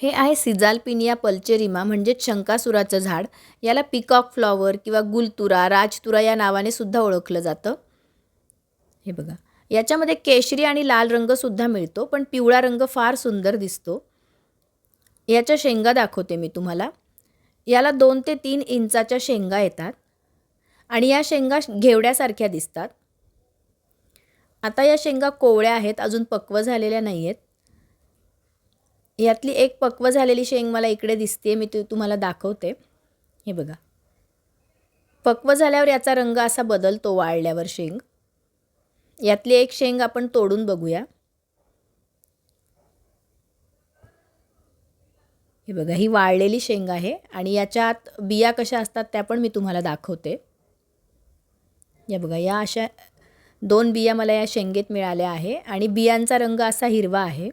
हे आहे सिजालपिनिया पल्चेरिमा म्हणजेच शंकासुराचं झाड. याला पिकॉक फ्लॉवर किंवा गुलतुरा, राजतुरा या नावाने सुद्धा ओळखलं जातं. हे बघा, याच्यामध्ये केशरी आणि लाल रंगसुद्धा मिळतो, पण पिवळा रंग फार सुंदर दिसतो. याच्या शेंगा दाखवते मी तुम्हाला. याला 2 ते 3 इंचाच्या शेंगा येतात आणि या शेंगा घेवड्यासारख्या दिसतात. आता या शेंगा कोवळ्या आहेत, अजून पक्व झालेल्या नाही आहेत. यातली एक पक्व झालेली शेंग मला इकडे दिसते, मी तुम्हाला दाखवते. हे बघा, पक्व झाल्यावर याचा रंग असा बदलतो वाळल्यावर शेंग. यातली एक शेंग आपण तोडून बघूया. हे बघा, ही वाळलेली शेंग आहे आणि याच्यात बिया कशा असतात त्या पण मी तुम्हाला दाखवते. या बघा, या अशा 2 बिया मला या शेंगेत मिळाल्या आहे आणि बियांचा रंग असा हिरवा आहे.